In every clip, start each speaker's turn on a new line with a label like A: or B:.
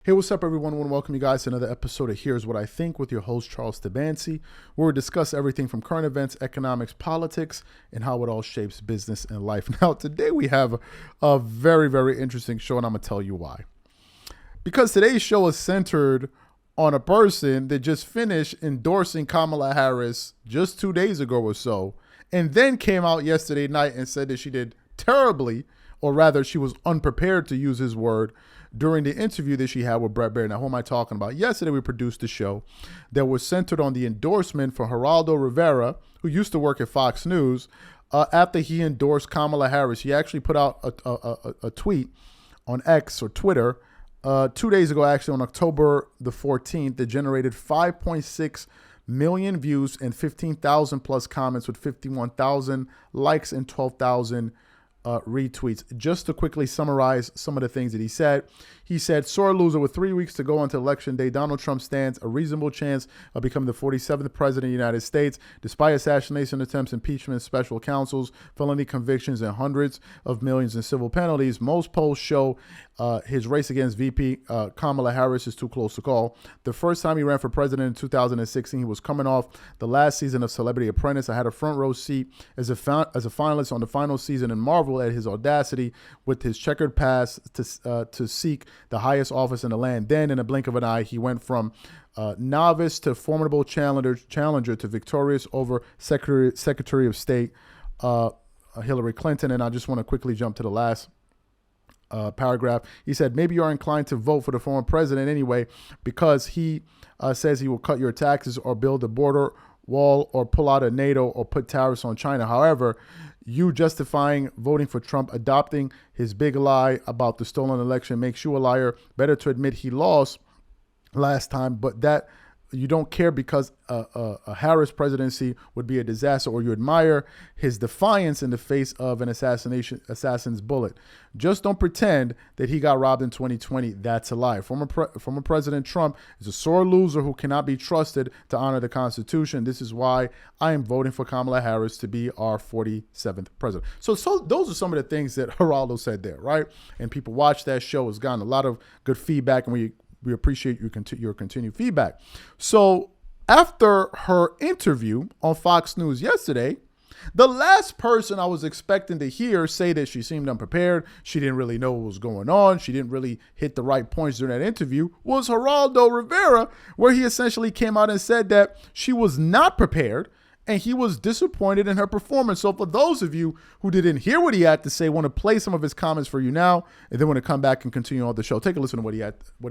A: Hey, what's up, everyone? I want to welcome you guys to another episode of Here's What I Think with your host, Charles Tabansi, where we discuss everything from current events, economics, politics, and how it all shapes business and life. Now, today we have a very, very interesting show, and I'm going to tell you why. Because today's show is centered on a person that just finished endorsing Kamala Harris just 2 days ago or so, and then came out yesterday night and said that she did terribly, or rather she was unprepared, to use his word, during the interview that she had with Brett Baer. Now, who am I talking about? Yesterday, we produced a show that was centered on the endorsement for Geraldo Rivera, who used to work at Fox News, after he endorsed Kamala Harris. He actually put out a tweet on X or Twitter 2 days ago, actually on October the 14th, that generated 5.6 million views and 15,000 plus comments with 51,000 likes and 12,000 retweets. Just to quickly summarize some of the things that he said, sore loser with 3 weeks to go until Election Day, Donald Trump stands a reasonable chance of becoming the 47th president of the United States, despite assassination attempts, impeachment, special counsels, felony convictions, and hundreds of millions in civil penalties. Most polls show his race against VP Kamala Harris is too close to call. The first time he ran for president in 2016, he was coming off the last season of Celebrity Apprentice. I had a front row seat as a finalist on the final season and marveled at his audacity with his checkered past to seek the highest office in the land. Then, in a blink of an eye, he went from novice to formidable challenger to victorious over Secretary of State Hillary Clinton. And I just want to quickly jump to the last paragraph. He said, maybe you are inclined to vote for the former president anyway because he says he will cut your taxes or build a border wall or pull out of NATO or put tariffs on China. However, you justifying voting for Trump, adopting his big lie about the stolen election makes you a liar. Better to admit he lost last time, but that you don't care because a Harris presidency would be a disaster, or you admire his defiance in the face of an assassin's bullet. Just don't pretend that he got robbed in 2020. That's a lie. Former President Trump is a sore loser who cannot be trusted to honor the Constitution. This is why I am voting for Kamala Harris to be our 47th president. So those are some of the things that Geraldo said there, right? And people watch that show. It's gotten a lot of good feedback, and we appreciate your continued feedback. So after her interview on Fox News yesterday, the last person I was expecting to hear say that she seemed unprepared, she didn't really know what was going on, she didn't really hit the right points during that interview, was Geraldo Rivera, where he essentially came out and said that she was not prepared and he was disappointed in her performance. So for those of you who didn't hear what he had to say, I want to play some of his comments for you now, and then want to come back and continue on the show. Take a listen to what he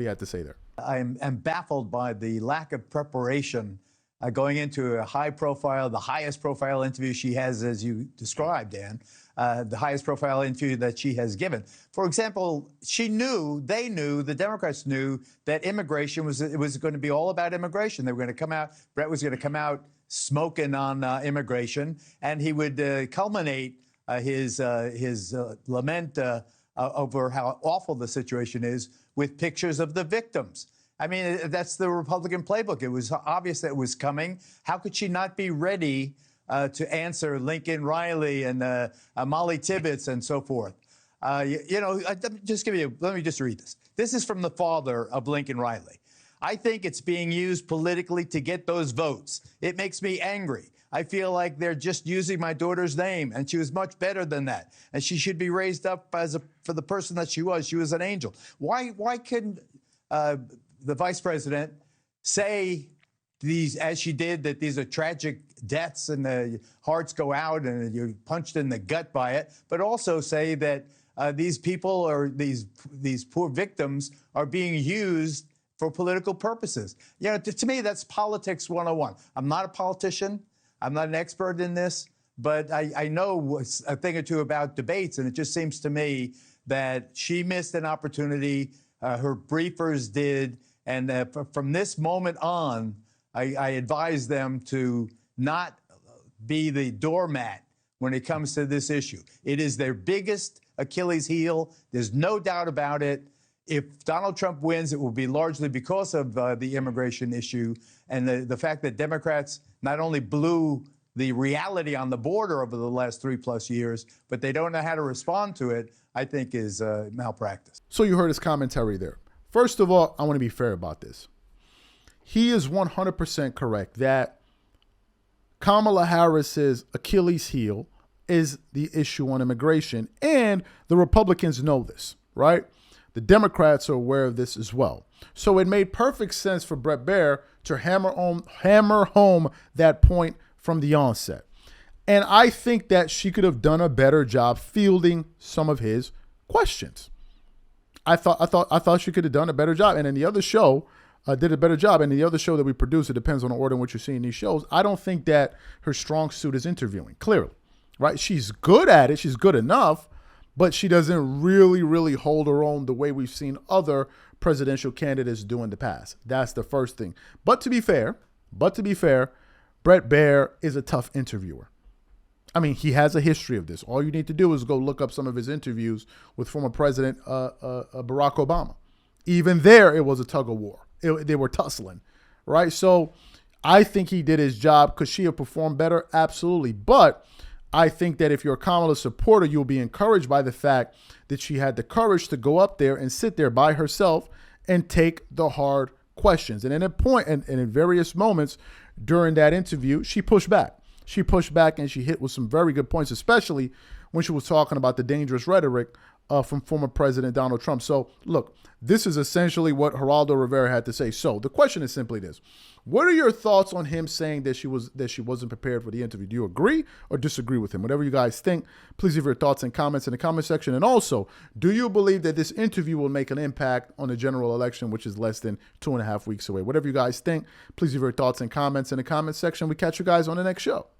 A: had to say there.
B: I am baffled by the lack of preparation going into the highest profile interview she has, as you described, Dan, the highest profile interview that she has given. For example, the Democrats knew that immigration was going to be all about immigration. They were going to come out, Brett was going to come out smoking on immigration, and he would culminate his lament over how awful the situation is with pictures of the victims. I mean, that's the Republican playbook. It was obvious that it was coming. How could she not be ready to answer Lincoln Riley and Molly Tibbetts and so forth? Let me just read this. This is from the father of Lincoln Riley. I think it's being used politically to get those votes. It makes me angry. I feel like they're just using my daughter's name, and she was much better than that. And she should be raised up for the person that she was. She was an angel. Why couldn't the vice president say these, as she did, that these are tragic deaths and the hearts go out and you're punched in the gut by it, but also say that these people or these poor victims are being used for political purposes? To me, that's politics 101. I'm not a politician. I'm not an expert in this, but I know a thing or two about debates, and it just seems to me that she missed an opportunity. Her briefers did, and from this moment on, I advise them to not be the doormat when it comes to this issue. It is their biggest Achilles heel. There's no doubt about it. If Donald Trump wins, it will be largely because of the immigration issue and the fact that Democrats not only blew the reality on the border over the last 3+ years, but they don't know how to respond to it, I think is malpractice.
A: So you heard his commentary there. First of all, I want to be fair about this. He is 100% correct that Kamala Harris's Achilles heel is the issue on immigration, and the Republicans know this, right? The Democrats are aware of this as well. So it made perfect sense for Bret Baier to hammer home that point from the onset. And I think that she could have done a better job fielding some of his questions. I thought she could have done a better job. And in the other show, did a better job. And the other show that we produce, it depends on the order in which you're seeing these shows. I don't think that her strong suit is interviewing, clearly, right? She's good at it. She's good enough, but she doesn't really hold her own the way we've seen other presidential candidates do in the past. That's the first thing. But to be fair, Bret Baier is a tough interviewer. I mean, he has a history of this. All you need to do is go look up some of his interviews with former President Barack Obama. Even there, it was a tug of war. They were tussling, right? So I think he did his job. Could she have performed better? Absolutely. But I think that if you're a Kamala supporter, you'll be encouraged by the fact that she had the courage to go up there and sit there by herself and take the hard questions. And in various moments during that interview, she pushed back. She pushed back and she hit with some very good points, especially when she was talking about the dangerous rhetoric from former President Donald Trump. So, look, this is essentially what Geraldo Rivera had to say. So the question is simply this. What are your thoughts on him saying that she wasn't prepared for the interview? Do you agree or disagree with him? Whatever you guys think, please leave your thoughts and comments in the comment section. And also, do you believe that this interview will make an impact on the general election, which is less than 2.5 weeks away? Whatever you guys think, please leave your thoughts and comments in the comment section. We catch you guys on the next show.